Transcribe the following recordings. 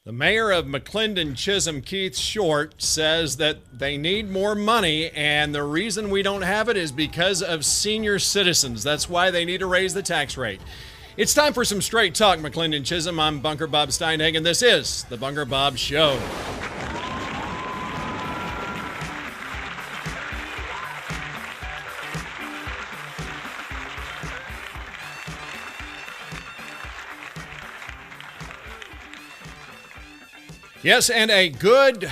The mayor of McLendon-Chisholm, Keith Short, says that they need more money, and the reason we don't have it is because of senior citizens. That's why they need to raise the tax rate. It's time for some straight talk, McLendon-Chisholm. I'm Bunker Bob Steinhagen. This is the Bunker Bob Show. Yes, and a good,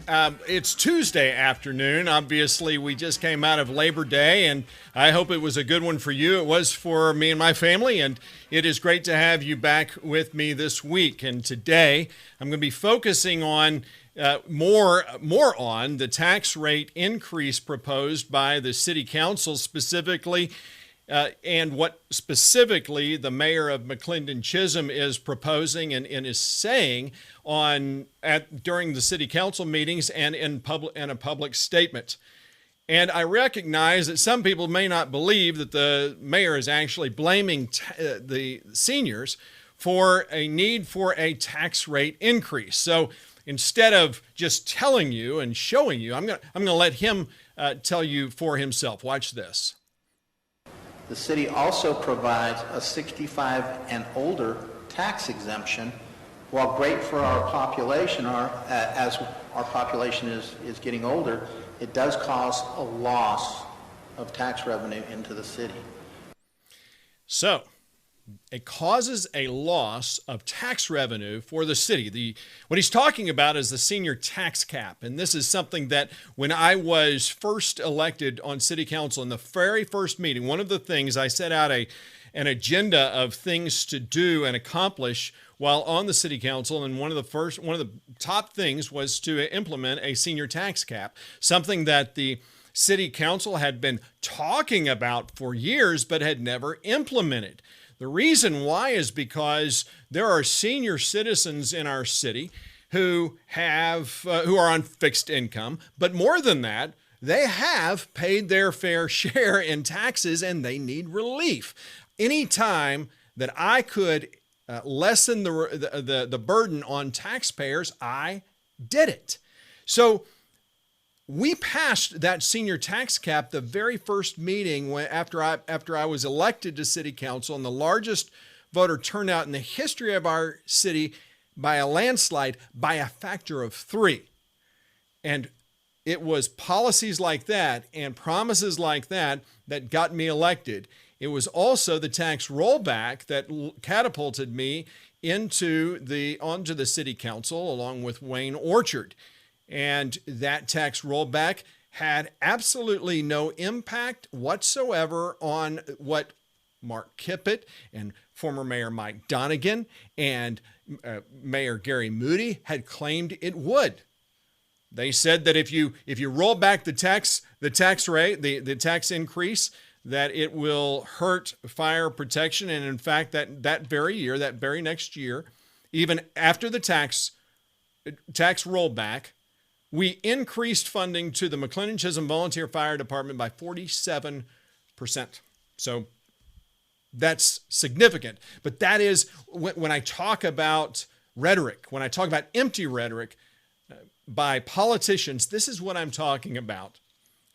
it's Tuesday afternoon. Obviously, we just came out of Labor Day, and I hope it was a good one for you. It was for me and my family, and it is great to have you back with me this week. And today, I'm going to be focusing on more on the tax rate increase proposed by the City Council specifically, and what specifically the mayor of McLendon-Chisholm is proposing and is saying during the city council meetings and in a public statement. And I recognize that some people may not believe that the mayor is actually blaming the seniors for a need for a tax rate increase. So instead of just telling you and showing you, I'm going to let him tell you for himself. Watch this. The city also provides a 65 and older tax exemption. While great for our population, as our population is getting older, it does cause a loss of tax revenue into the city. So it causes a loss of tax revenue for the city. What he's talking about is the senior tax cap. And this is something that when I was first elected on city council in the very first meeting, one of the things I set out an agenda of things to do and accomplish while on the city council. And one of the top things was to implement a senior tax cap, something that the city council had been talking about for years, but had never implemented. The reason why is because there are senior citizens in our city who are on fixed income, but more than that, they have paid their fair share in taxes and they need relief. Anytime that I could lessen the burden on taxpayers, I did it. So we passed that senior tax cap the very first meeting after I was elected to city council, and the largest voter turnout in the history of our city by a landslide by a factor of 3. And it was policies like that and promises like that that got me elected. It was also the tax rollback that catapulted me onto the city council along with Wayne Orchard. And that tax rollback had absolutely no impact whatsoever on what Mark Kippett and former Mayor Mike Donegan and Mayor Gary Moody had claimed it would. They said that if you roll back the tax rate, the tax increase, that it will hurt fire protection. And in fact, that very next year, even after the tax rollback, we increased funding to the McLendon-Chisholm Volunteer Fire Department by 47%. So that's significant. But that is, when I talk about rhetoric, when I talk about empty rhetoric by politicians, this is what I'm talking about.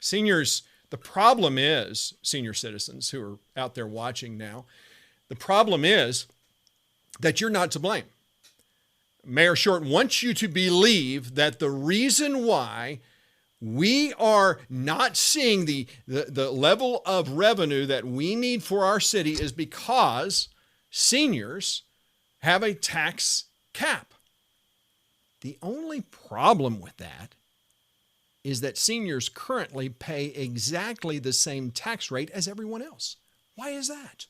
Seniors, the problem is, senior citizens who are out there watching now, the problem is that you're not to blame. Mayor Short wants you to believe that the reason why we are not seeing the level of revenue that we need for our city is because seniors have a tax cap. The only problem with that is that seniors currently pay exactly the same tax rate as everyone else. Why is that?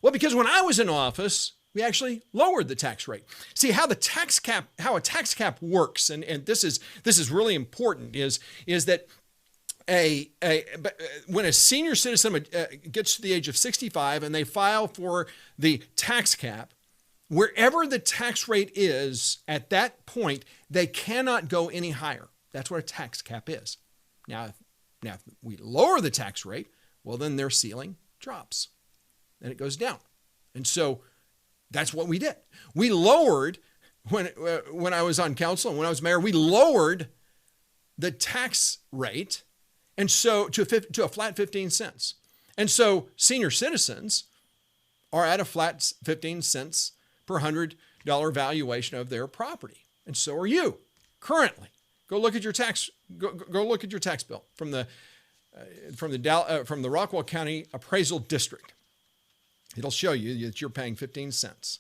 Well, because when I was in office, we actually lowered the tax rate. See how a tax cap works, and this is really important, is that when a senior citizen gets to the age of 65 and they file for the tax cap, wherever the tax rate is at that point, they cannot go any higher. That's what a tax cap is. Now if we lower the tax rate, well, then their ceiling drops and it goes down. And so that's what we did. We lowered when I was on council and when I was mayor, we lowered the tax rate, and so to a flat 15 cents. And so senior citizens are at a flat 15 cents per $100 valuation of their property, and so are you currently. Go look at your tax. Go look at your tax bill from the Rockwall County Appraisal District. It'll show you that you're paying 15 cents.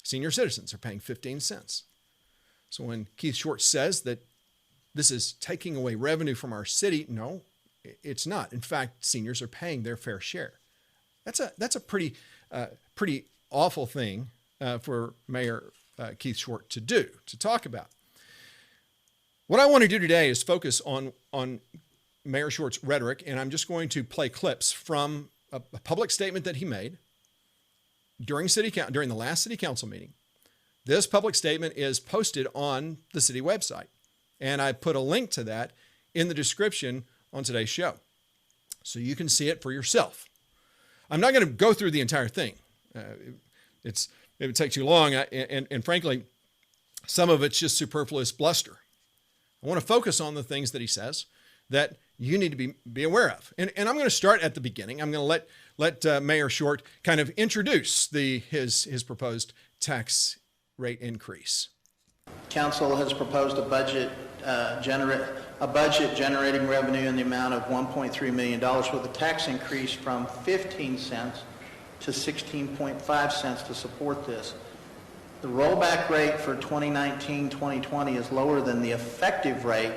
Senior citizens are paying 15 cents. So when Keith Short says that this is taking away revenue from our city, no, it's not. In fact, seniors are paying their fair share. That's a pretty awful thing for Mayor Keith Short to talk about. What I want to do today is focus on Mayor Short's rhetoric, and I'm just going to play clips from a public statement that he made during the last city council meeting. This public statement is posted on the city website, and I put a link to that in the description on today's show, so you can see it for yourself. I'm not going to go through the entire thing. It would take too long, and frankly, some of it's just superfluous bluster. I want to focus on the things that he says that you need to be aware of. And I'm going to start at the beginning. I'm going to let Mayor Short kind of introduce his proposed tax rate increase. Council has proposed a budget generating revenue in the amount of $1.3 million with a tax increase from 15 cents to 16.5 cents to support this. The rollback rate for 2019-2020 is lower than the effective rate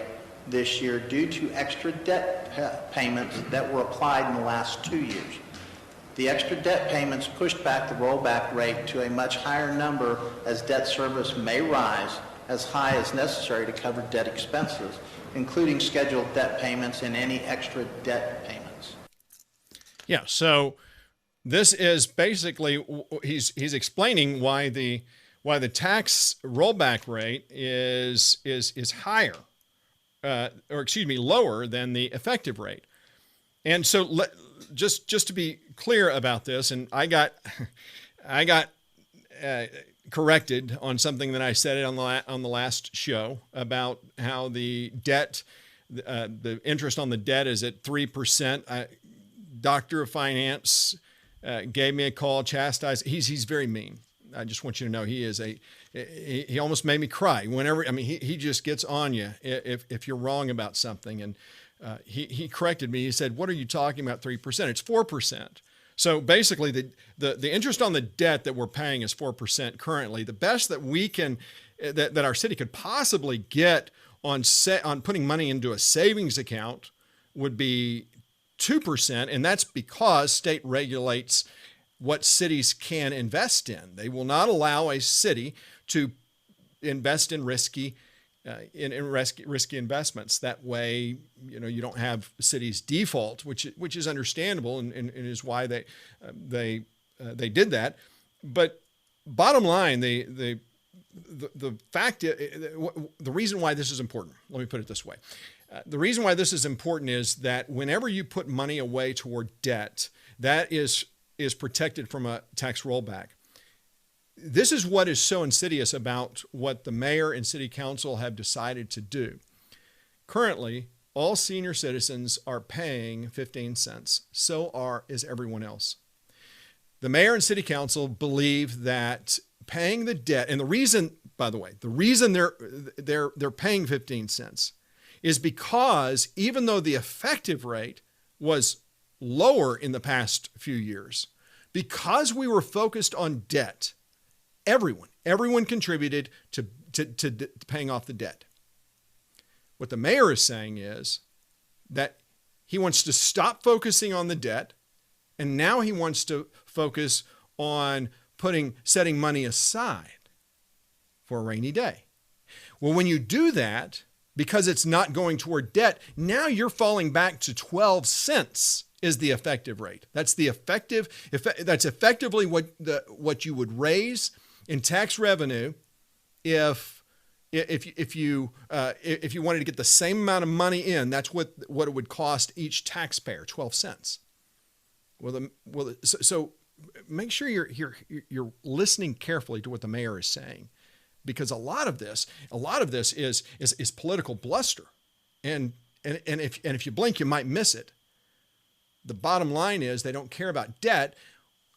this year due to extra debt payments that were applied in the last 2 years. The extra debt payments pushed back the rollback rate to a much higher number as debt service may rise as high as necessary to cover debt expenses, including scheduled debt payments and any extra debt payments. Yeah, so this is basically, he's explaining why the tax rollback rate is higher, lower than the effective rate. And so just to be clear about this, and I got corrected on something that I said on the last show about how the debt, the interest on the debt is at 3%. Doctor of Finance gave me a call, chastised. He's very mean. I just want you to know he almost made me cry he just gets on you if you're wrong about something. And he corrected me. He said, "What are you talking about? 3%? It's 4%." So basically, the interest on the debt that we're paying is 4% currently. The best that we can, that our city could possibly get on putting money into a savings account would be 2%, and that's because state regulates what cities can invest in. They will not allow a city to invest in risky investments. That way, you don't have cities default, which is understandable and is why they did that. But bottom line, the fact, the reason why this is important. Let me put it this way: the reason why this is important is that whenever you put money away toward debt, that is protected from a tax rollback. This is what is so insidious about what the mayor and city council have decided to do. Currently, all senior citizens are paying 15 cents. So is everyone else. The mayor and city council believe that paying the debt, and the reason, by the way, they're paying 15 cents is because even though the effective rate was lower in the past few years, because we were focused on debt, everyone contributed to paying off the debt. What the mayor is saying is that he wants to stop focusing on the debt, and now he wants to focus on setting money aside for a rainy day. Well, when you do that, because it's not going toward debt, now you're falling back to 12 cents is the effective rate. That's effectively what you would raise in tax revenue if you wanted to get the same amount of money in. That's what it would cost each taxpayer, 12 cents. So make sure you're listening carefully to what the mayor is saying. because a lot of this is political bluster. And if you blink, you might miss it. The bottom line is they don't care about debt.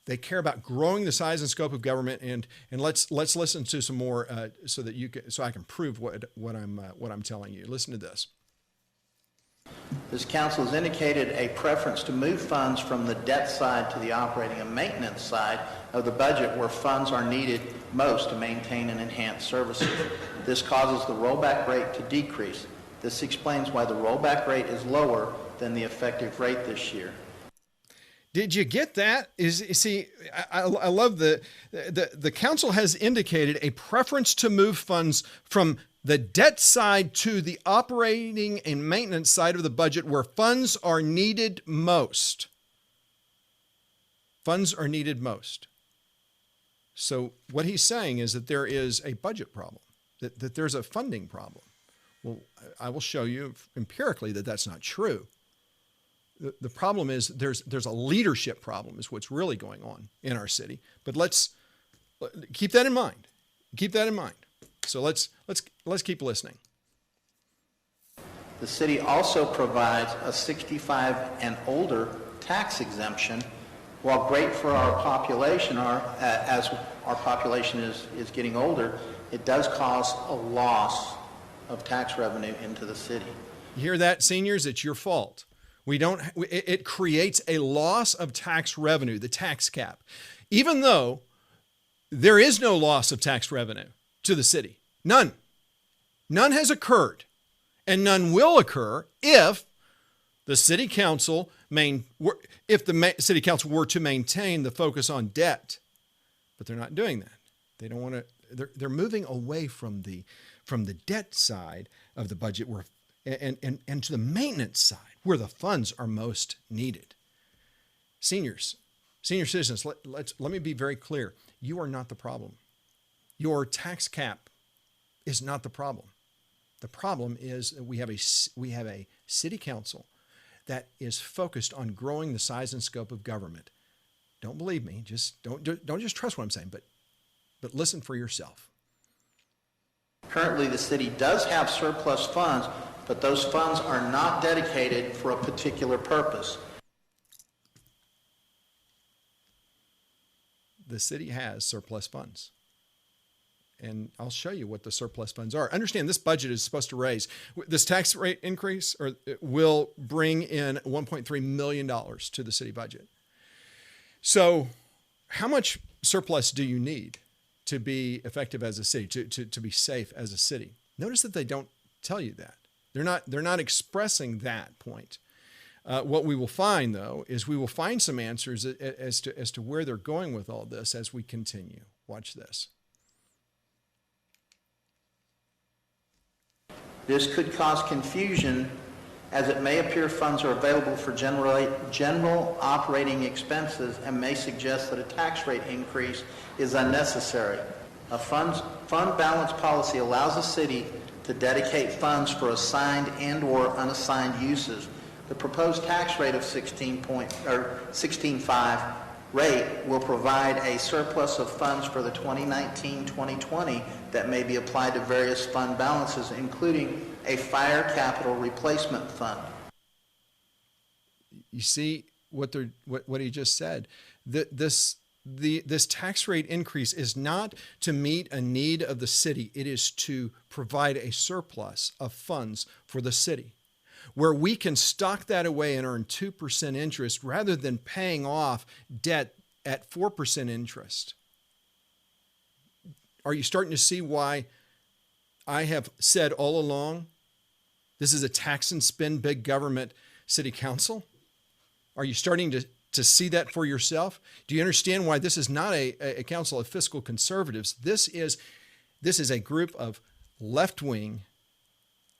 They care about growing the size and scope of government. And let's listen to some more so I can prove what I'm telling you. Listen to this. This council has indicated a preference to move funds from the debt side to the operating and maintenance side of the budget where funds are needed most to maintain and enhance services. This causes the rollback rate to decrease. This explains why the rollback rate is lower than the effective rate this year. Did you get that? I love the council has indicated a preference to move funds from the debt side to the operating and maintenance side of the budget where funds are needed most. Funds are needed most. So what he's saying is that there is a budget problem, that there's a funding problem. Well, I will show you empirically that that's not true. The problem is there's a leadership problem is what's really going on in our city. But let's keep that in mind. Keep that in mind. So let's keep listening. The city also provides a 65 and older tax exemption. While great for our population, as our population is getting older, it does cause a loss of tax revenue into the city. You hear that, seniors? It's your fault. It creates a loss of tax revenue, the tax cap, even though there is no loss of tax revenue to the city. None. None has occurred, and none will occur if the city council city council were to maintain the focus on debt. But they're not doing that. They don't want to. They're moving away from the debt side of the budget and to the maintenance side where the funds are most needed. Senior citizens, let me be very clear. You are not the problem. Your tax cap is not the problem. The problem is that we have a city council that is focused on growing the size and scope of government. Don't believe me. Don't just trust what I'm saying, but listen for yourself. Currently, the city does have surplus funds, but those funds are not dedicated for a particular purpose. The city has surplus funds. And I'll show you what the surplus funds are. Understand this budget is supposed to raise, this tax rate increase will bring in $1.3 million to the city budget. So how much surplus do you need to be effective as a city, to be safe as a city? Notice that they don't tell you that. They're not expressing that point. What we will find, though, is we will find some answers as to where they're going with all this as we continue. Watch this. This could cause confusion as it may appear funds are available for general operating expenses and may suggest that a tax rate increase is unnecessary. A fund balance policy allows a city to dedicate funds for assigned and or unassigned uses. The proposed tax rate of 16.5 rate will provide a surplus of funds for the 2019-2020 that may be applied to various fund balances, including a fire capital replacement fund. You see what he just said. This tax rate increase is not to meet a need of the city. It is to provide a surplus of funds for the city, where we can stock that away and earn 2% interest rather than paying off debt at 4% interest. Are you starting to see why I have said all along this is a tax and spend big government city council? Are you starting to see that for yourself? Do you understand why this is not a council of fiscal conservatives? This is a group of left-wing,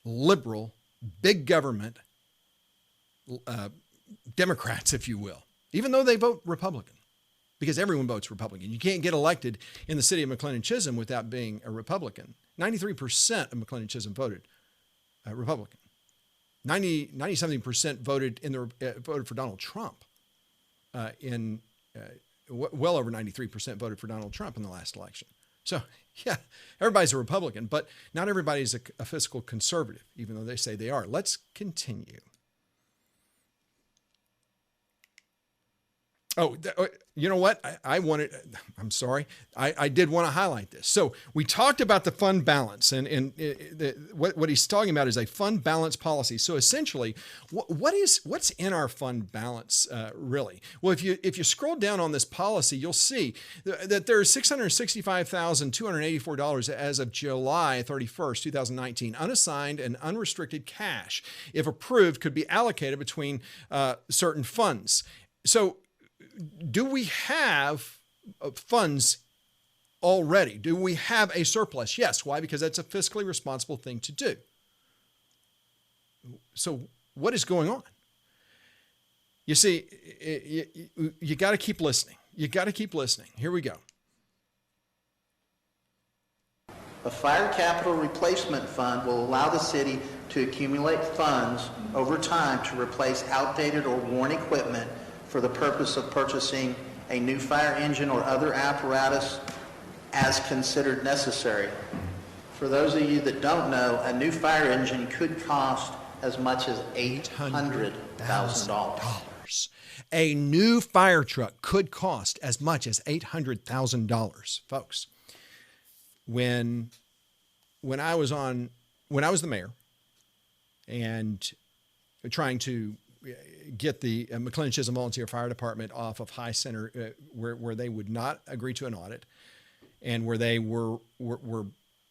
liberal, big government Democrats, if you will, even though they vote Republican, because everyone votes Republican. You can't get elected in the city of McLendon-Chisholm without being a Republican. 93% of McLendon-Chisholm voted Republican. 90-something% voted for Donald Trump. Well over 93% voted for Donald Trump in the last election. So, yeah, everybody's a Republican, but not everybody's a fiscal conservative, even though they say they are. Let's continue. Oh, you know what? I'm sorry. I did want to highlight this. So we talked about the fund balance, and what he's talking about is a fund balance policy. So essentially, what's in our fund balance really? Well, if you scroll down on this policy, you'll see that there's $665,284 as of July 31st, 2019, unassigned and unrestricted cash, if approved, could be allocated between certain funds. So do we have funds already? Do we have a surplus? Yes. Why? Because that's a fiscally responsible thing to do. So what is going on? You see, you got to keep listening. You got to keep listening. Here we go. A fire capital replacement fund will allow the city to accumulate funds over time to replace outdated or worn equipment for the purpose of purchasing a new fire engine or other apparatus as considered necessary. For those of you that don't know, a new fire engine could cost as much as $800,000. A new fire truck could cost as much as $800,000, folks. When I was the mayor and trying to get the McLendon-Chisholm Volunteer Fire Department off of High Center, where they would not agree to an audit, and where they were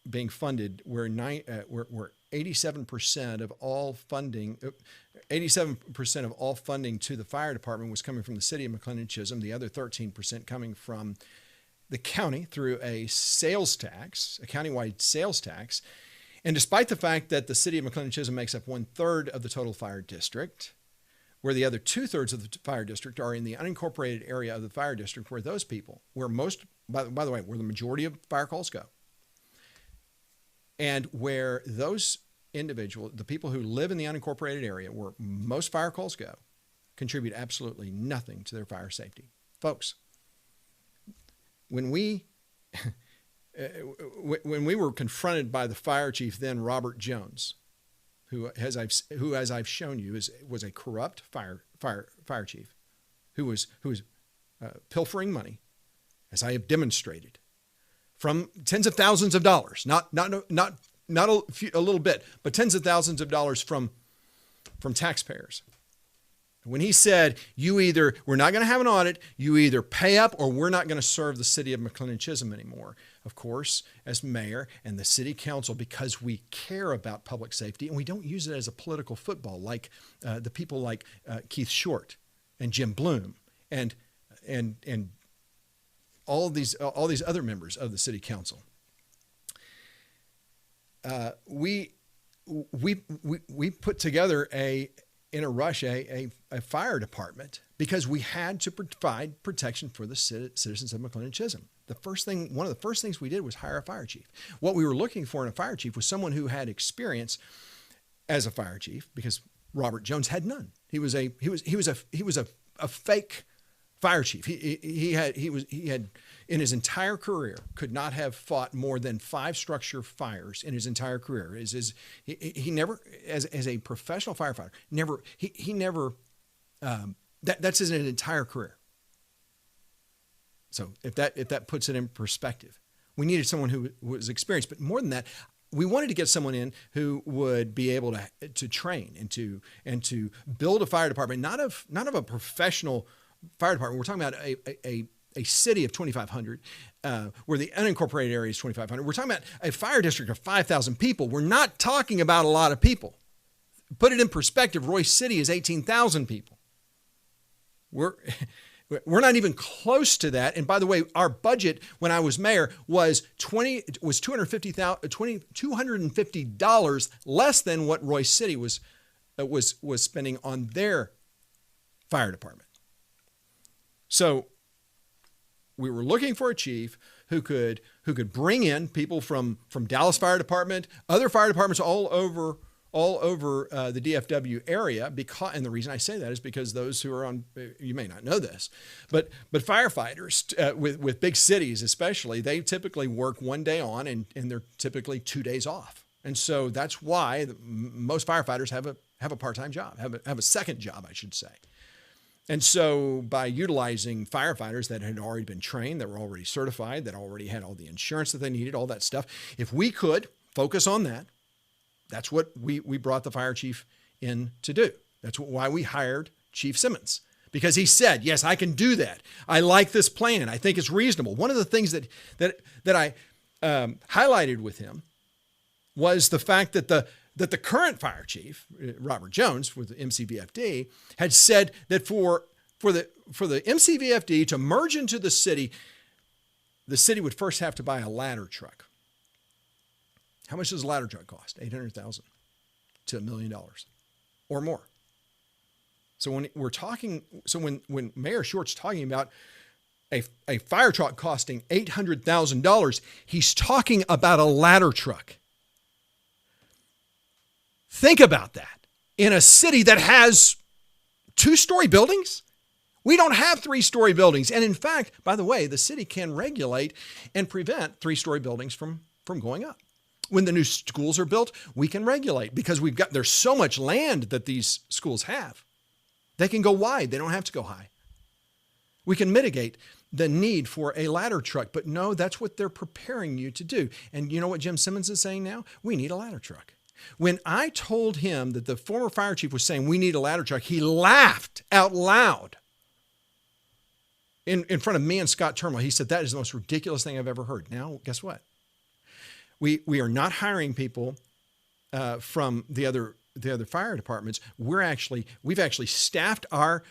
being funded, where 87% of all funding, 87% of all funding to the fire department was coming from the city of McLendon-Chisholm. The other 13% coming from the county through a sales tax, a countywide sales tax. And despite the fact that the city of McLendon-Chisholm makes up 1/3 of the total fire district, where the other 2/3 of the fire district are in the unincorporated area of the fire district, where those people, where most, by the way, where the majority of fire calls go, and where those individuals, the people who live in the unincorporated area where most fire calls go, contribute absolutely nothing to their fire safety. Folks, when we were confronted by the fire chief then, Robert Jones, who, as I've shown you, was a corrupt fire chief, who was pilfering money, as I have demonstrated, from tens of thousands of dollars, not a little bit, but tens of thousands of dollars from taxpayers. When he said, we're not going to have an audit, you either pay up or we're not going to serve the city of McLendon-Chisholm anymore. Of course, as mayor and the city council, because we care about public safety and we don't use it as a political football like the people like Keith Short and Jim Bloom and all these other members of the city council. We put together in a rush, a fire department, because we had to provide protection for the citizens of McLendon-Chisholm. One of the first things we did was hire a fire chief. What we were looking for in a fire chief was someone who had experience as a fire chief, because Robert Jones had none. He was a fake fire chief. He had in his entire career could not have fought more than 5 structure fires in his entire career. He never, as a professional firefighter, that's his entire career. So if that puts it in perspective, we needed someone who was experienced, but more than that, we wanted to get someone in who would be able to train and to build a fire department, not of a professional fire department. We're talking about a city of 2,500, where the unincorporated area is 2,500. We're talking about a fire district of 5,000 people. We're not talking about a lot of people. Put it in perspective, Royce City is 18,000 people. We're not even close to that. And by the way, our budget when I was mayor was $250 less than what Royce City was spending on their fire department. So we were looking for a chief who could bring in people from Dallas Fire Department, other fire departments all over all over the DFW area, and the reason I say that is because those who are on, you may not know this, but firefighters with big cities especially, they typically work 1 day on and they're typically 2 days off. And so that's why most firefighters have a part-time job, have a second job, I should say. And so by utilizing firefighters that had already been trained, that were already certified, that already had all the insurance that they needed, all that stuff, if we could focus on that, that's what we brought the fire chief in to do. That's why we hired Chief Simmons, because he said, yes, I can do that. I like this plan. I think it's reasonable. One of the things that I highlighted with him was the fact that the current fire chief, Robert Jones, with the MCVFD, had said that for the MCVFD to merge into the city would first have to buy a ladder truck. How much does a ladder truck cost? $800,000 to $1 million or more. So when Mayor Short's talking about a fire truck costing $800,000, he's talking about a ladder truck. Think about that. In a city that has 2-story buildings, we don't have 3-story buildings. And in fact, by the way, the city can regulate and prevent 3-story buildings from going up. When the new schools are built, we can regulate because there's so much land that these schools have. They can go wide. They don't have to go high. We can mitigate the need for a ladder truck, but no, that's what they're preparing you to do. And you know what Jim Simmons is saying now? We need a ladder truck. When I told him that the former fire chief was saying we need a ladder truck, he laughed out loud in front of me and Scott Terminal. He said, that is the most ridiculous thing I've ever heard. Now, guess what? We are not hiring people from the other fire departments. We've actually staffed our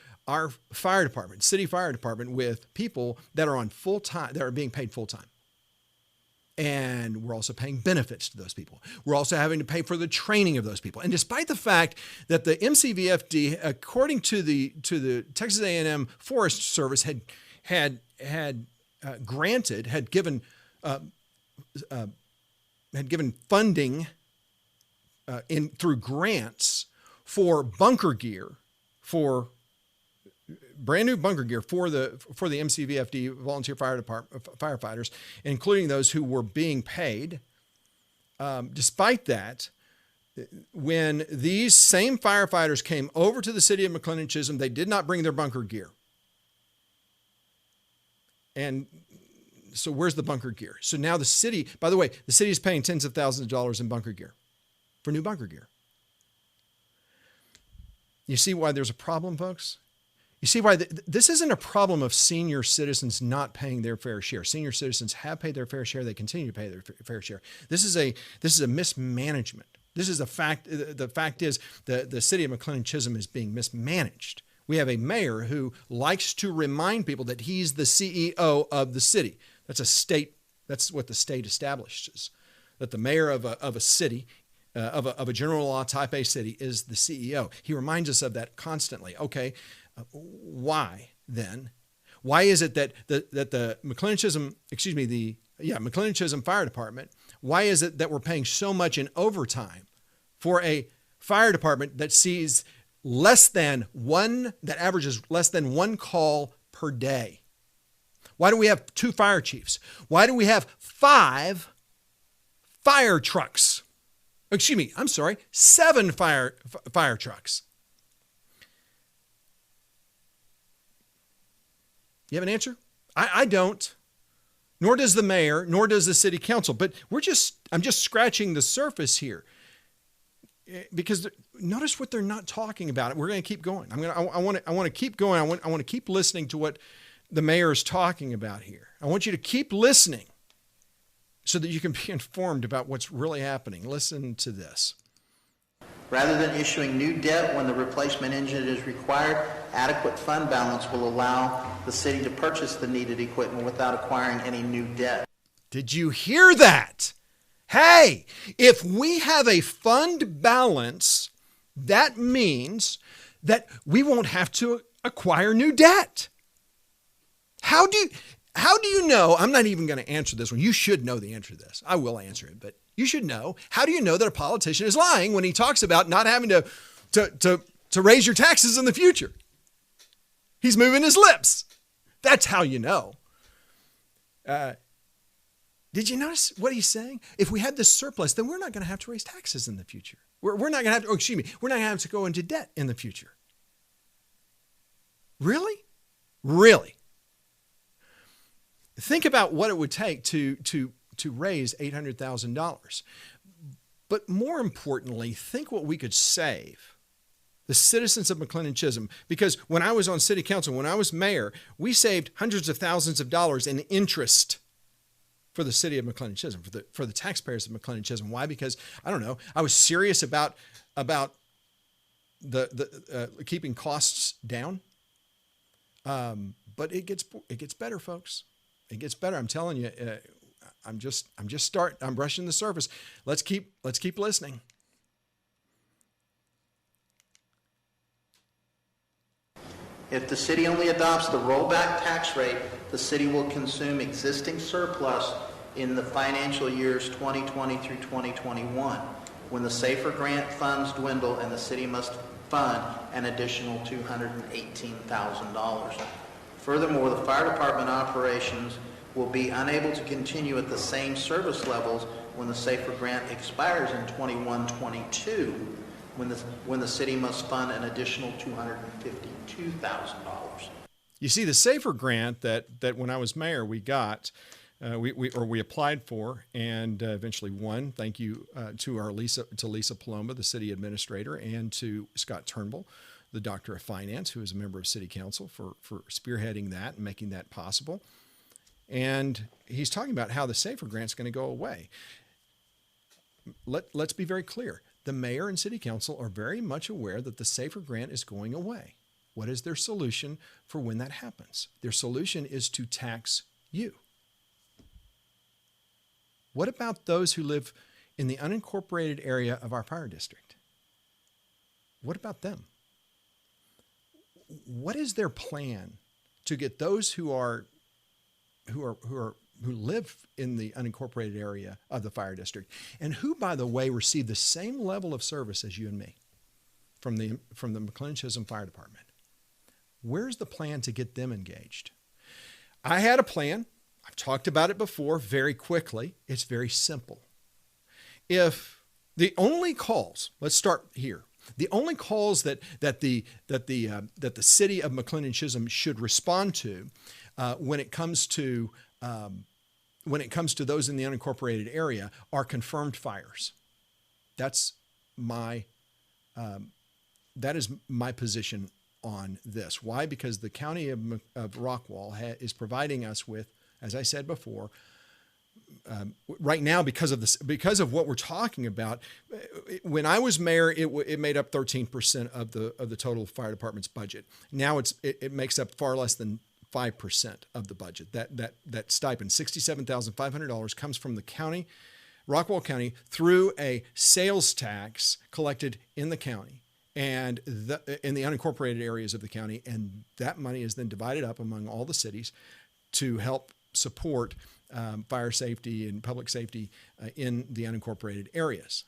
fire department, city fire department, with people that are on full time, that are being paid full time. And we're also paying benefits to those people. We're also having to pay for the training of those people. And despite the fact that the MCVFD, according to the Texas A&M Forest Service, had given funding through grants for bunker gear, for brand new bunker gear for the MCVFD volunteer fire department firefighters, including those who were being paid. Despite that, when these same firefighters came over to the city of McLendon-Chisholm, they did not bring their bunker gear. And so where's the bunker gear? So now the city, by the way, the city is paying tens of thousands of dollars in bunker gear for new bunker gear. You see why there's a problem, folks? You see why this isn't a problem of senior citizens not paying their fair share. Senior citizens have paid their fair share. They continue to pay their fair share. This is a mismanagement. This is a fact. The fact is the city of McLendon-Chisholm is being mismanaged. We have a mayor who likes to remind people that he's the CEO of the city. That's a state. That's what the state establishes. That the mayor of a city, of a general law type A city, is the CEO. He reminds us of that constantly. Okay. Why then? Why is it that the McLendon-Chisholm, McLendon-Chisholm Fire Department, why is it that we're paying so much in overtime for a fire department that sees that averages less than one call per day? Why do we have 2 fire chiefs? Why do we have 5 fire trucks? 7 fire trucks. You have an answer? I don't. Nor does the mayor, nor does the city council. But I'm just scratching the surface here. Because notice what they're not talking about. We're going to keep going. I want to keep going. I want to keep listening to what the mayor is talking about here. I want you to keep listening so that you can be informed about what's really happening. Listen to this. Rather than issuing new debt when the replacement engine is required, adequate fund balance will allow the city to purchase the needed equipment without acquiring any new debt. Did you hear that? Hey, if we have a fund balance, that means that we won't have to acquire new debt. How do you know? I'm not even going to answer this one. You should know the answer to this. I will answer it, but You should know. How do you know that a politician is lying when he talks about not having to raise your taxes in the future? He's moving his lips. That's how you know. Did you notice what he's saying? If we had this surplus, then we're not going to have to raise taxes in the future. We're not going to have to, we're not going to have to go into debt in the future. Really? Really? Think about what it would take to raise $800,000. But more importantly, think what we could save the citizens of McLendon-Chisholm. Because when I was on city council, when I was mayor, we saved hundreds of thousands of dollars in interest for the city of McLendon-Chisholm, for the taxpayers of McLendon-Chisholm. Why? Because, I don't know, I was serious about the keeping costs down. But it gets better, folks. It gets better. I'm telling you. I'm brushing the surface. Let's keep listening. If the city only adopts the rollback tax rate, the city will consume existing surplus in the financial years 2020 through 2021, when the SAFER grant funds dwindle and the city must fund an additional $218,000. Furthermore, the fire department operations will be unable to continue at the same service levels when the SAFER grant expires in 21-22, when the city must fund an additional $252,000. You see, the SAFER grant that when I was mayor we got, we applied for and eventually won. Thank you to Lisa Paloma, the city administrator, and to Scott Turnbull, the doctor of finance, who is a member of city council, for spearheading that and making that possible. And he's talking about how the SAFER grant's going to go away. Let's be very clear. The mayor and city council are very much aware that the SAFER grant is going away. What is their solution for when that happens? Their solution is to tax you. What about those who live in the unincorporated area of our fire district? What about them? What is their plan to get those who live in the unincorporated area of the fire district, and who, by the way, receive the same level of service as you and me from the McLendon-Chisholm Fire Department? Where's the plan to get them engaged? I had a plan. I've talked about it before very quickly. It's very simple. If the only calls, let's start here. The only calls that the city of McLendon-Chisholm should respond to when it comes to those in the unincorporated area are confirmed fires. That is my position on this. Why? Because the county of Rockwall is providing us with, as I said before, right now, because of what we're talking about. When I was mayor, it made up 13% of the total fire department's budget. Now it makes up far less than 5% of the budget. That stipend, $67,500, comes from the county, Rockwall County, through a sales tax collected in the county and in the unincorporated areas of the county, and that money is then divided up among all the cities to help support fire safety and public safety in the unincorporated areas.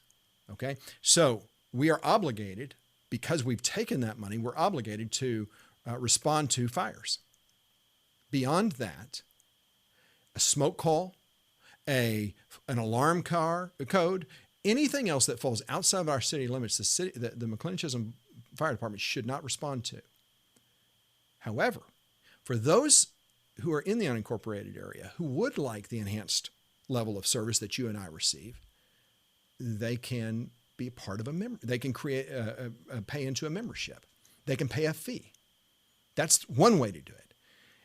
Okay, so we are obligated, because we've taken that money, we're obligated to respond to fires. Beyond that, a smoke call, an alarm code, anything else that falls outside of our city limits, the McLendon-Chisholm Fire Department should not respond to. However, for those who are in the unincorporated area who would like the enhanced level of service that you and I receive, they can be part of they can create pay into a membership. They can pay a fee. That's one way to do it.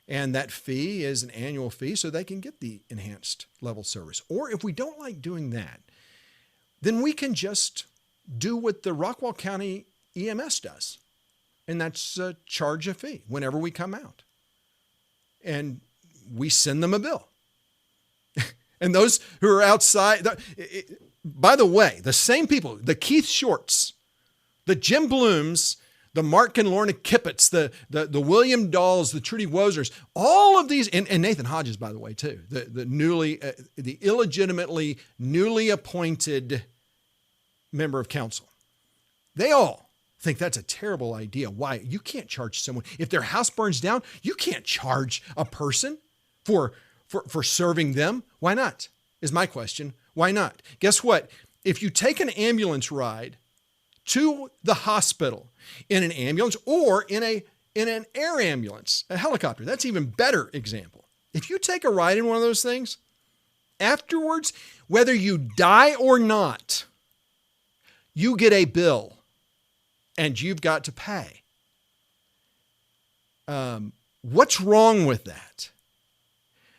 And that fee is an annual fee, so they can get the enhanced level service. Or if we don't like doing that, then we can just do what the Rockwall County EMS does, and that's charge a fee whenever we come out. And we send them a bill. And those who are outside, by the way, the same people, the Keith Shorts, the Jim Blooms, the Mark and Lorna Kippets, the William Dahls, the Trudy Wosners, all of these, and Nathan Hodges, by the way, too, the illegitimately newly appointed member of council. They all think that's a terrible idea. Why? You can't charge someone. If their house burns down, you can't charge a person for serving them. Why not? Is my question. Why not? Guess what? If you take an ambulance ride to the hospital in an ambulance or in an air ambulance, a helicopter, that's even better example. If you take a ride in one of those things, afterwards, whether you die or not, you get a bill and you've got to pay. What's wrong with that?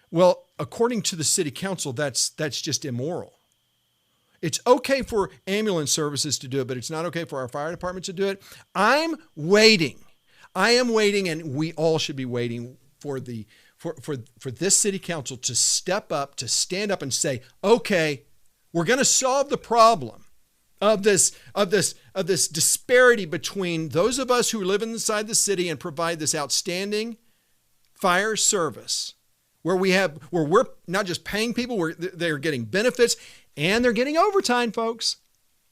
Well, according to the city council, that's just immoral. It's okay for ambulance services to do it, but it's not okay for our fire department to do it. I am waiting, and we all should be waiting for this city council to step up, to stand up and say, okay, we're going to solve the problem of this disparity between those of us who live inside the city and provide this outstanding fire service, where we're not just paying people, they're getting benefits and they're getting overtime, folks.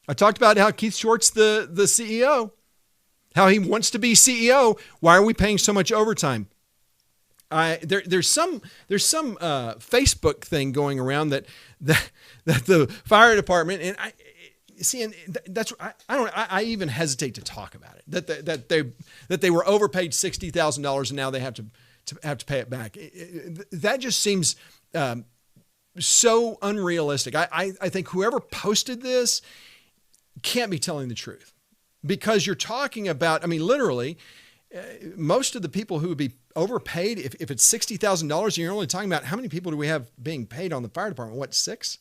I talked about how Keith Short's the CEO, how he wants to be CEO. Why are we paying so much overtime? There's some Facebook thing going around that the fire department, and I even hesitate to talk about it. That they were overpaid $60,000 and now they have to pay it back. That just seems so unrealistic. I think whoever posted this can't be telling the truth, because you're talking about, literally, most of the people who would be overpaid, if it's $60,000, you're only talking about how many people do we have being paid on the fire department? What, 6?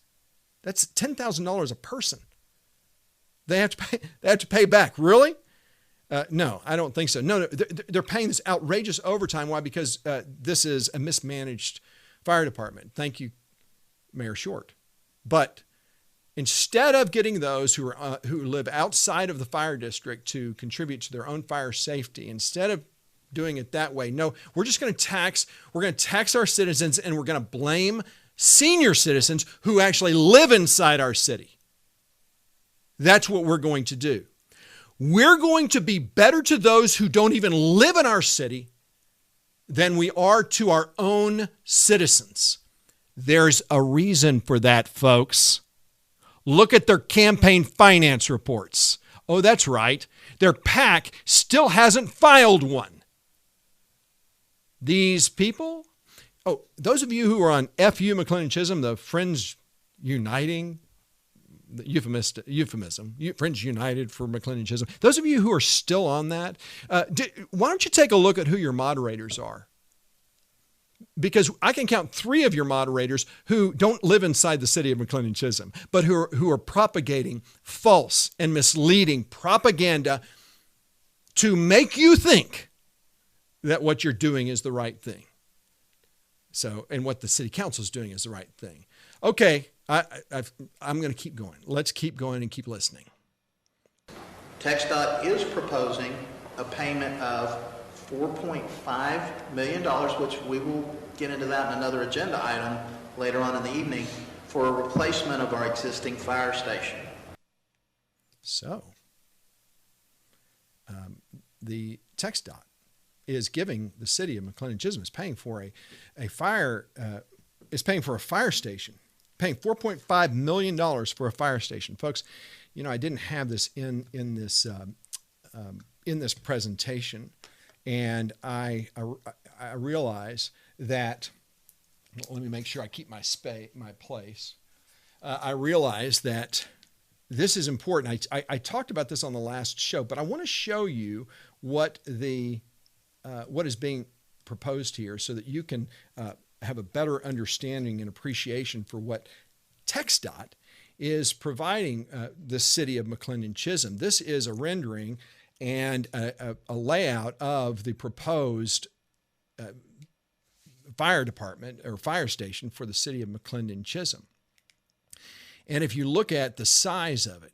That's $10,000 a person. They have to pay back. Really? No, I don't think so. No, they're paying this outrageous overtime. Why? Because this is a mismanaged fire department. Thank you, Mayor Short. But instead of getting those who live outside of the fire district to contribute to their own fire safety, instead of doing it that way, no, we're just going to tax our citizens, and we're going to blame senior citizens who actually live inside our city. That's what we're going to do. We're going to be better to those who don't even live in our city than we are to our own citizens. There's a reason for that, folks. Look at their campaign finance reports. Oh, that's right. Their PAC still hasn't filed one. These people, those of you who are on FU McLendon-Chisholm, the Friends Uniting, euphemism, Friends United for McLendon-Chisholm. Those of you who are still on that, why don't you take a look at who your moderators are? Because I can count 3 of your moderators who don't live inside the city of McLendon-Chisholm, but who are propagating false and misleading propaganda to make you think that what you're doing is the right thing. So, and what the city council is doing is the right thing. Okay, I'm going to keep going. Let's keep going and keep listening. TxDOT is proposing a payment of $4.5 million, which we will get into that in another agenda item later on in the evening, for a replacement of our existing fire station. So, the TxDOT is giving the city of McLendon-Chisholm is paying for a fire station, paying $4.5 million for a fire station. Folks, I didn't have this in this presentation, and I realize that. Let me make sure I keep my place. I realize that this is important. I talked about this on the last show, but I want to show you what is being proposed here, so that you can have a better understanding and appreciation for what TxDOT is providing the city of McLendon-Chisholm. This is a rendering and a layout of the proposed fire department or fire station for the city of McLendon-Chisholm. And if you look at the size of it,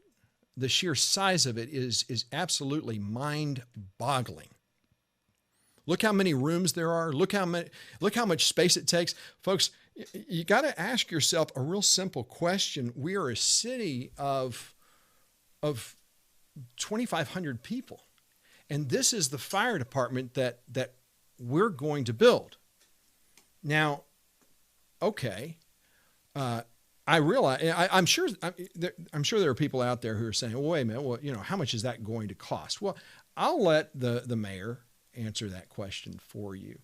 the sheer size of it is absolutely mind-boggling. Look how many rooms there are. Look how much space it takes. Folks, you got to ask yourself a real simple question. We are a city of 2,500 people. And this is the fire department that we're going to build. Now, okay, I realize I'm sure there are people out there who are saying, well, wait a minute, well, how much is that going to cost? Well, I'll let the mayor answer that question for you,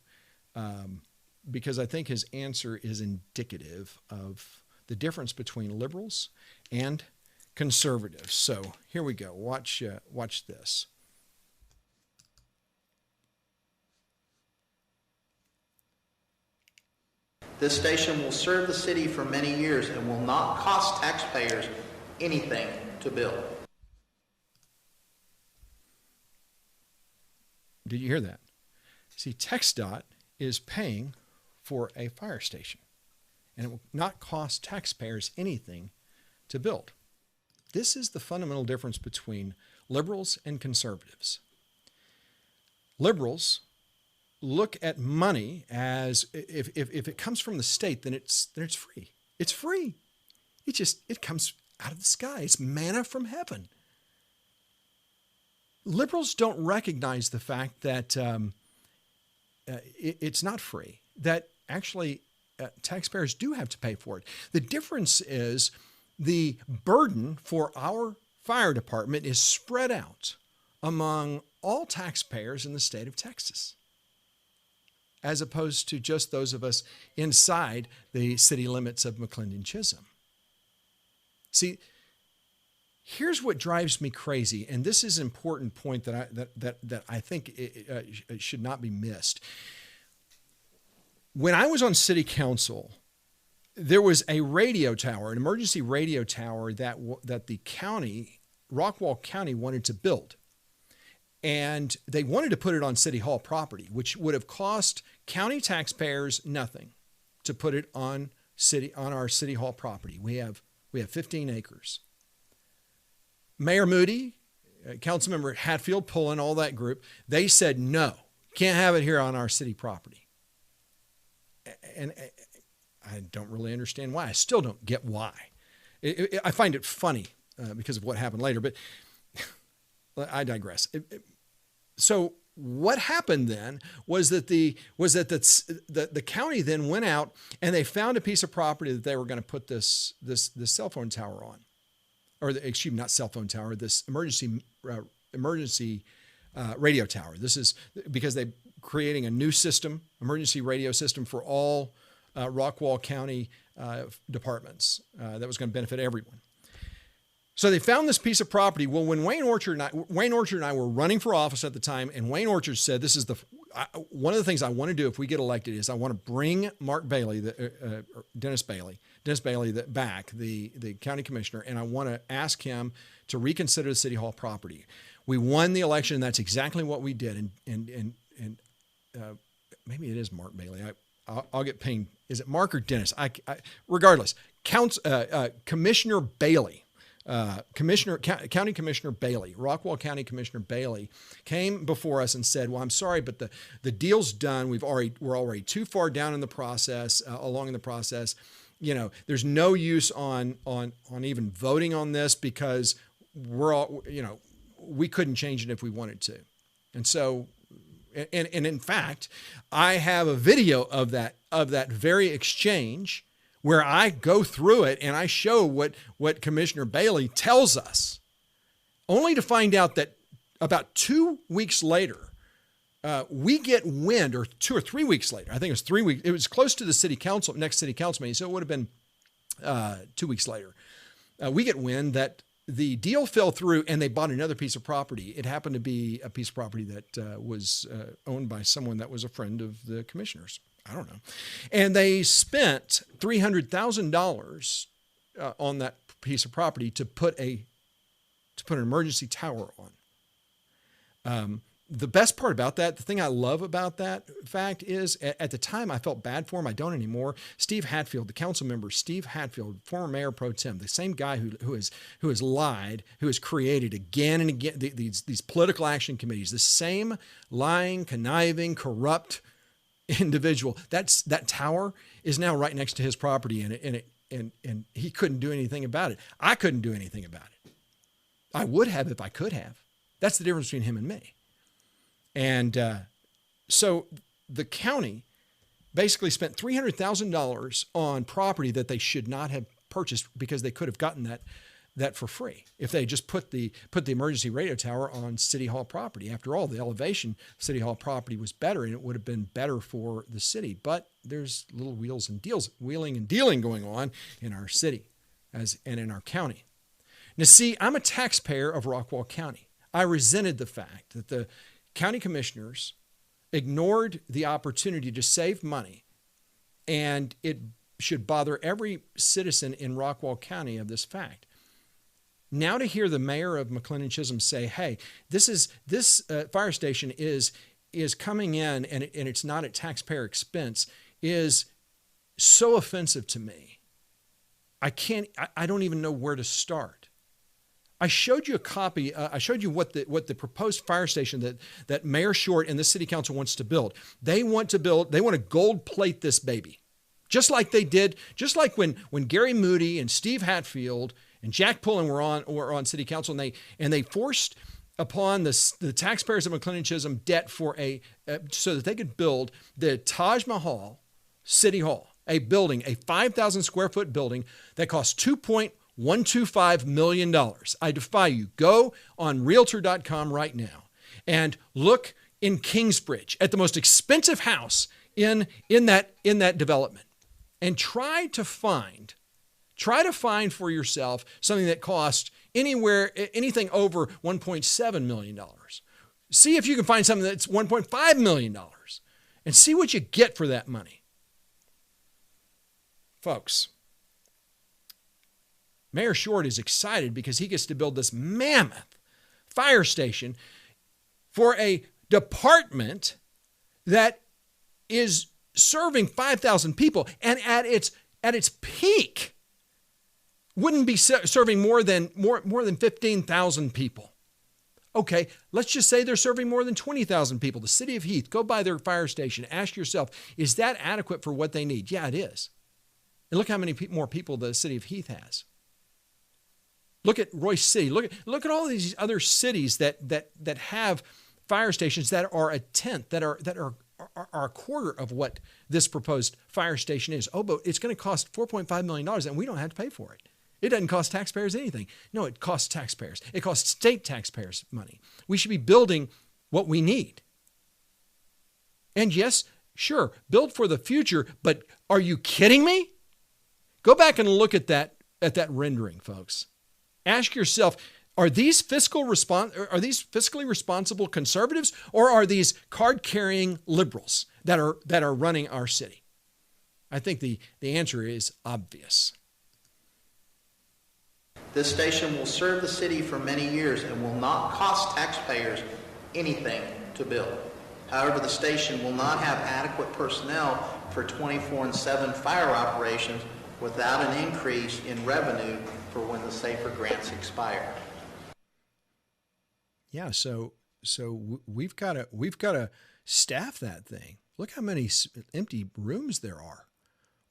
because I think his answer is indicative of the difference between liberals and conservatives. So here we go. Watch this. This station will serve the city for many years and will not cost taxpayers anything to build. Did you hear that? See, TxDOT is paying for a fire station, and it will not cost taxpayers anything to build. This is the fundamental difference between liberals and conservatives. Liberals look at money as if it comes from the state, then it's free. It's free. It comes out of the sky. It's manna from heaven. Liberals don't recognize the fact that it's not free, that actually taxpayers do have to pay for it. The difference is the burden for our fire department is spread out among all taxpayers in the state of Texas, as opposed to just those of us inside the city limits of McLendon-Chisholm. See, here's what drives me crazy, and this is an important point that I think it should not be missed. When I was on city council, there was a radio tower, an emergency radio tower that the county, Rockwall County, wanted to build. And they wanted to put it on City Hall property, which would have cost county taxpayers nothing to put it on our City Hall property. We have 15 acres. Mayor Moody, Councilmember Hatfield, Pullen, all that group, they said, no, can't have it here on our city property. And I don't really understand why. I still don't get why. I find it funny because of what happened later, but I digress. So what happened then was that the county then went out and they found a piece of property that they were going to put this cell phone tower on, or excuse me, not cell phone tower, this emergency radio tower. This is because they're creating a new system, emergency radio system for all Rockwall County departments that was going to benefit everyone. So they found this piece of property. Well, when Wayne Orchard and I were running for office at the time, and Wayne Orchard said, "This is one of the things I want to do if we get elected is I want to bring Mark Bailey, Dennis Bailey back, the county commissioner, and I want to ask him to reconsider the City Hall property." We won the election, and that's exactly what we did. And maybe it is Mark Bailey. I'll get pinged. Is it Mark or Dennis? Regardless, Commissioner Bailey. County Commissioner Bailey, Rockwall County Commissioner Bailey, came before us and said, "Well, I'm sorry, but the deal's done. We're already too far down in the process, along in the process. There's no use on even voting on this because we couldn't change it if we wanted to." And so, and in fact, I have a video of that very exchange, where I go through it and I show what Commissioner Bailey tells us, only to find out that about 2 weeks later, we get wind, or 2 or 3 weeks later, I think it was 3 weeks, it was close to the next city council meeting, so it would have been 2 weeks later. We get wind that the deal fell through and they bought another piece of property. It happened to be a piece of property that was owned by someone that was a friend of the commissioners. I don't know. And they spent $300,000 on that piece of property to put an emergency tower on. the best part about that, the thing I love about that fact is at the time I felt bad for him. I don't anymore. Steve Hatfield, the council member, Steve Hatfield, former mayor pro tem, the same guy who has lied, who has created again and again these political action committees, the same lying, conniving, corrupt individual. That tower is now right next to his property, and he couldn't do anything about it. I couldn't do anything about it. I would have if I could have. That's the difference between him and me. And so the county basically spent $300,000 on property that they should not have purchased because they could have gotten that for free if they just put the emergency radio tower on City Hall property. After all, the elevation of City Hall property was better, and it would have been better for the city. But there's little wheeling and dealing going on in our city and in our county. Now, see, I'm a taxpayer of Rockwall County. I resented the fact that the county commissioners ignored the opportunity to save money, and it should bother every citizen in Rockwall County of this fact. Now to hear the mayor of McLendon-Chisholm say, hey, this fire station is coming in and it's not at taxpayer expense is so offensive to me. I don't even know where to start. I showed you a copy. I showed you what the proposed fire station that Mayor Short and the city council wants to build. They want to gold plate this baby, just like they did, just like when Gary Moody and Steve Hatfield and Jack Pullen were on city council, and they forced upon the taxpayers of McLendon-Chisholm debt for so that they could build the Taj Mahal City Hall, a 5,000 square foot building that cost $2.125 million. I defy you. Go on Realtor.com right now and look in Kingsbridge at the most expensive house in that development, and try to find for yourself something that costs anything over $1.7 million. See if you can find something that's $1.5 million and see what you get for that money. Folks, Mayor Short is excited because he gets to build this mammoth fire station for a department that is serving 5,000 people, and at its peak wouldn't be serving more than 15,000 people. Okay, let's just say they're serving more than 20,000 people. The city of Heath, go by their fire station. Ask yourself, is that adequate for what they need? Yeah, it is. And look how many more people the city of Heath has. Look at Royce City. Look at all these other cities that have fire stations that are a tenth, that are a quarter of what this proposed fire station is. Oh, but it's going to cost $4.5 million, and we don't have to pay for it. It doesn't cost taxpayers anything. No, it costs taxpayers. It costs state taxpayers money. We should be building what we need. And yes, sure, build for the future, but are you kidding me? Go back and look at that rendering, folks. Ask yourself, are these fiscally responsible conservatives, or are these card-carrying liberals that are running our city? I think the answer is obvious. This station will serve the city for many years and will not cost taxpayers anything to build. However, the station will not have adequate personnel for 24/7 fire operations without an increase in revenue for when the SAFER grants expire. Yeah, so we've got to staff that thing. Look how many empty rooms there are.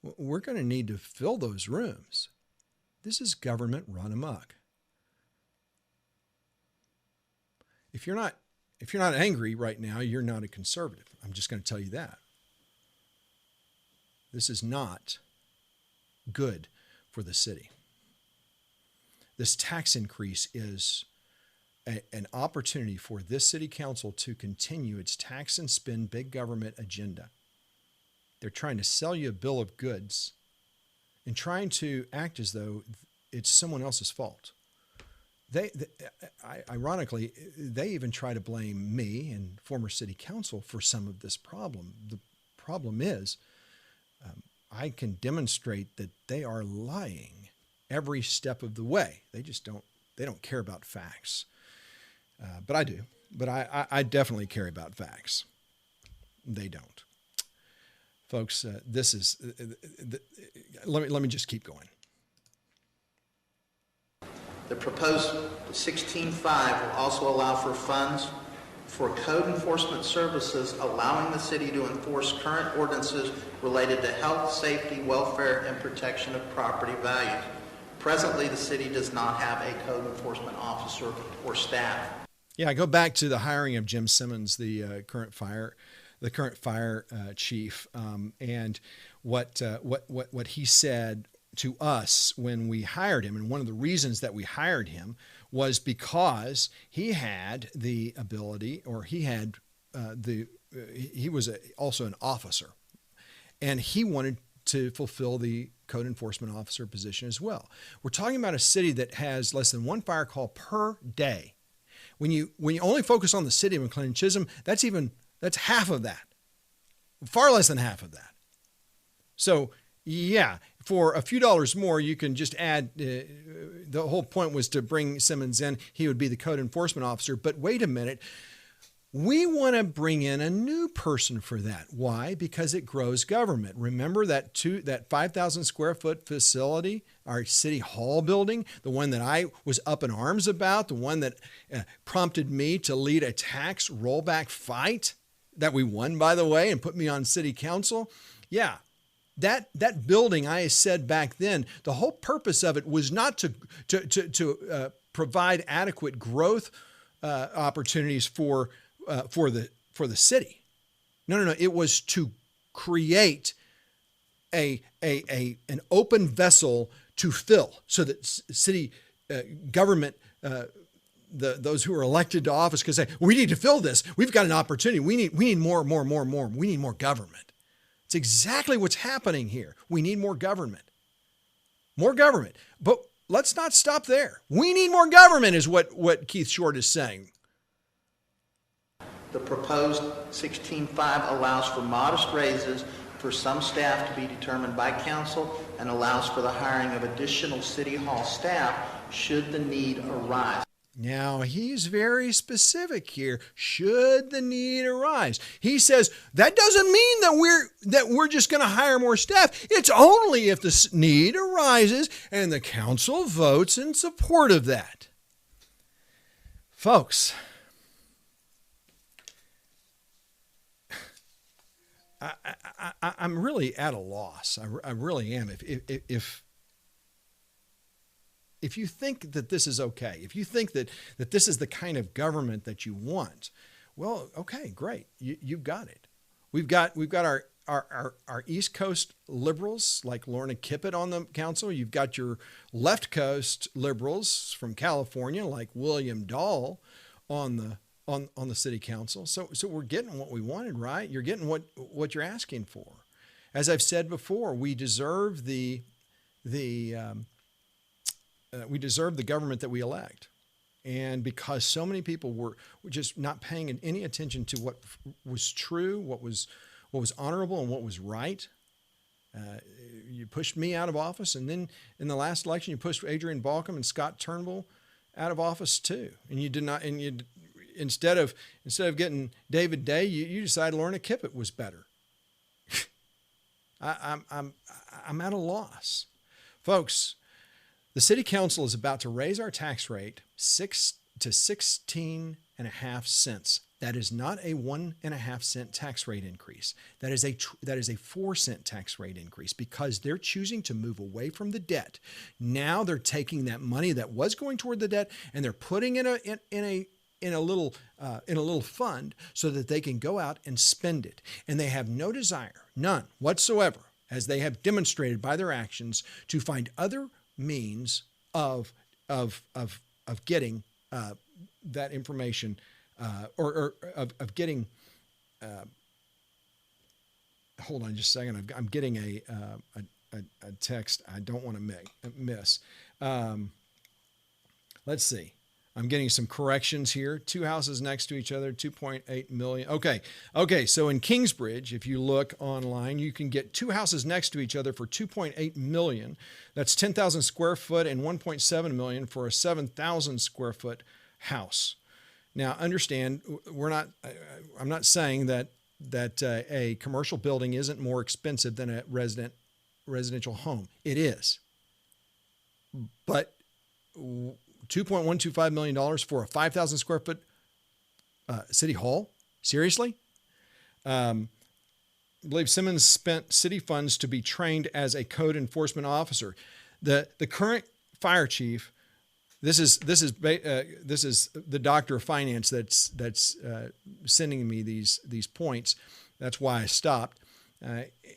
We're going to need to fill those rooms. This is government run amok. If you're not angry right now, you're not a conservative. I'm just going to tell you that. This is not good for the city. This tax increase is an opportunity for this city council to continue its tax and spend big government agenda. They're trying to sell you a bill of goods and trying to act as though it's someone else's fault. Ironically, they even try to blame me and former city council for some of this problem. The problem is, I can demonstrate that they are lying every step of the way. They don't care about facts. But I do. But I definitely care about facts. They don't. Folks, this is, let me just keep going. The proposed 16.5 will also allow for funds for code enforcement services, allowing the city to enforce current ordinances related to health, safety, welfare, and protection of property values. Presently, the city does not have a code enforcement officer or staff. Yeah, I go back to the hiring of Jim Simmons, the current fire chief, and what he said to us when we hired him. And one of the reasons that we hired him was because he had the ability, or he was also an officer, and he wanted to fulfill the code enforcement officer position as well. We're talking about a city that has less than one fire call per day. When you only focus on the city of McLendon-Chisholm, that's half of that, far less than half of that. So yeah, for a few dollars more, you can just add, the whole point was to bring Simmons in. He would be the code enforcement officer. But wait a minute, we want to bring in a new person for that. Why? Because it grows government. Remember that 5,000 square foot facility, our city hall building, the one that I was up in arms about, the one that prompted me to lead a tax rollback fight that we won, by the way, and put me on city council. Yeah. That building, I said back then, the whole purpose of it was not to provide adequate growth opportunities for the city. No. It was to create an open vessel to fill, so that city government, those who are elected to office, could say, we need to fill this. We've got an opportunity. We need more. We need more government. It's exactly what's happening here. We need more government. More government. But let's not stop there. We need more government is what Keith Short is saying. The proposed 16.5 allows for modest raises for some staff to be determined by council, and allows for the hiring of additional city hall staff should the need arise. Now, he's very specific here. Should the need arise? He says that doesn't mean that we're just going to hire more staff. It's only if the need arises and the council votes in support of that. Folks, I'm really at a loss. I really am. If you think that this is okay, if you think that this is the kind of government that you want, well, okay, great. You've got it. We've got our East Coast liberals like Lorna Kippett on the council. You've got your left coast liberals from California like William Dahl on the city council. So we're getting what we wanted, right? You're getting what you're asking for. As I've said before, we deserve the government that we elect. And because so many people were just not paying any attention to what was true, what was honorable, and what was right, you pushed me out of office. And then in the last election, you pushed Adrian Balcom and Scott Turnbull out of office too. And you did not, and you, instead of getting David Day, you decided Lorna Kippett was better. I'm at a loss. Folks, the city council is about to raise our tax rate 6 to 16.5 cents. That is not a 1.5 cent tax rate increase. That is a 4 cent tax rate increase, because they're choosing to move away from the debt. Now they're taking that money that was going toward the debt and they're putting in a little fund so that they can go out and spend it. And they have no desire, none whatsoever, as they have demonstrated by their actions, to find other means of getting that information, or of getting. Hold on just a second. I'm getting a text I don't want to miss. Let's see. I'm getting some corrections here. 2 houses next to each other, 2.8 million. Okay. So in Kingsbridge, if you look online, you can get 2 houses next to each other for 2.8 million. That's 10,000 square foot, and 1.7 million for a 7,000 square foot house. Now, understand, I'm not saying that a commercial building isn't more expensive than a residential home. It is. But $2.125 million for a 5,000 square foot city hall? Seriously? I believe Simmons spent city funds to be trained as a code enforcement officer. The current fire chief, this is the doctor of finance that's sending me these points. That's why I stopped.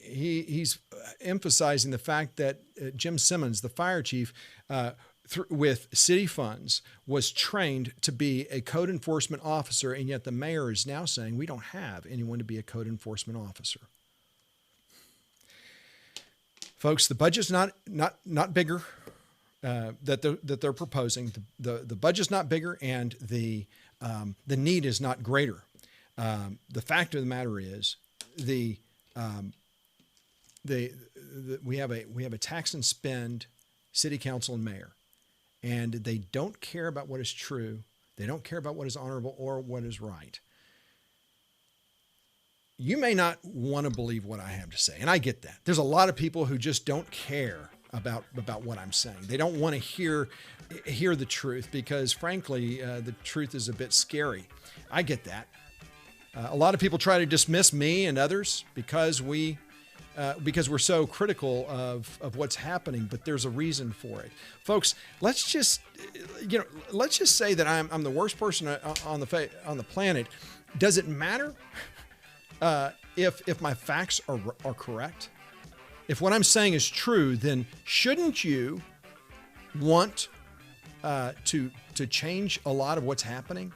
He's emphasizing the fact that Jim Simmons, the fire chief, with city funds, was trained to be a code enforcement officer, and yet the mayor is now saying we don't have anyone to be a code enforcement officer. Folks, the budget's not bigger that they're proposing. The budget's not bigger, and the need is not greater. The fact of the matter is we have a tax and spend city council and mayor, and they don't care about what is true. They don't care about what is honorable or what is right. You may not want to believe what I have to say, and I get that. There's a lot of people who just don't care about what I'm saying. They don't want to hear the truth because, frankly, the truth is a bit scary. I get that. A lot of people try to dismiss me and others because we're so critical of what's happening, but there's a reason for it. Folks, let's just say that I'm the worst person on the planet. Does it matter if my facts are correct? If what I'm saying is true, then shouldn't you want to change a lot of what's happening?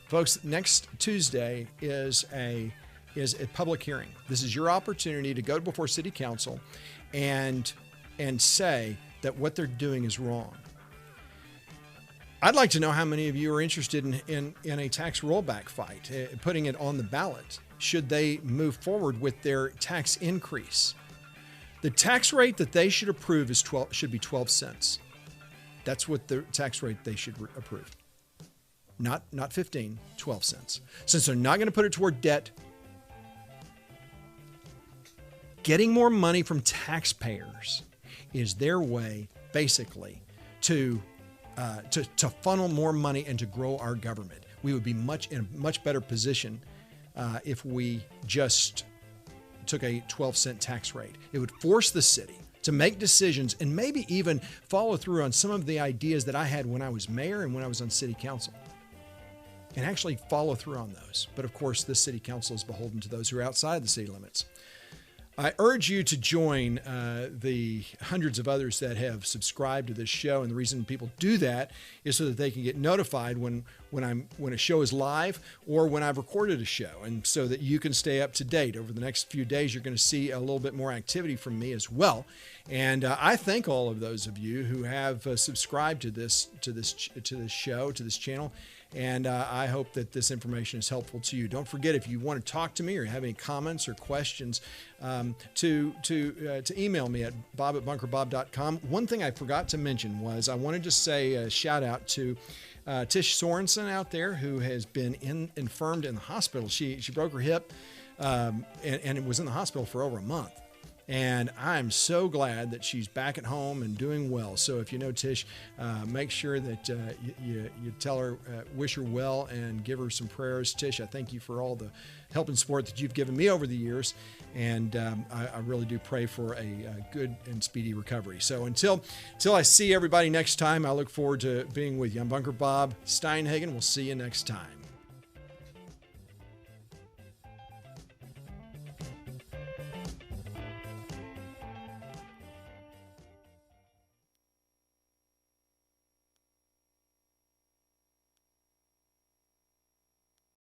Folks, next Tuesday is a public hearing. This is your opportunity to go before City Council and say that what they're doing is wrong. I'd like to know how many of you are interested in a tax rollback fight, putting it on the ballot. Should they move forward with their tax increase? The tax rate that they should approve should be 12 cents. That's what the tax rate they should approve. Not 15, 12 cents. Since they're not going to put it toward debt, getting more money from taxpayers is their way, basically, to funnel more money and to grow our government. We would be in a much better position if we just took a 12-cent tax rate. It would force the city to make decisions and maybe even follow through on some of the ideas that I had when I was mayor and when I was on city council, and actually follow through on those. But of course, the city council is beholden to those who are outside the city limits. I urge you to join the hundreds of others that have subscribed to this show, and the reason people do that is so that they can get notified when a show is live or when I've recorded a show, and so that you can stay up to date. Over the next few days, you're going to see a little bit more activity from me as well. And I thank all of those of you who have subscribed to this show, to this channel. And I hope that this information is helpful to you. Don't forget, if you want to talk to me or have any comments or questions, to email me at bob@bunkerbob.com. One thing I forgot to mention was I wanted to say a shout out to Tish Sorensen out there, who has been infirmed in the hospital. She broke her hip and it was in the hospital for over a month. And I'm so glad that she's back at home and doing well. So if you know Tish, make sure that you tell her, wish her well, and give her some prayers. Tish, I thank you for all the help and support that you've given me over the years. And I really do pray for a good and speedy recovery. So until I see everybody next time, I look forward to being with you. I'm Bunker Bob Steinhagen. We'll see you next time.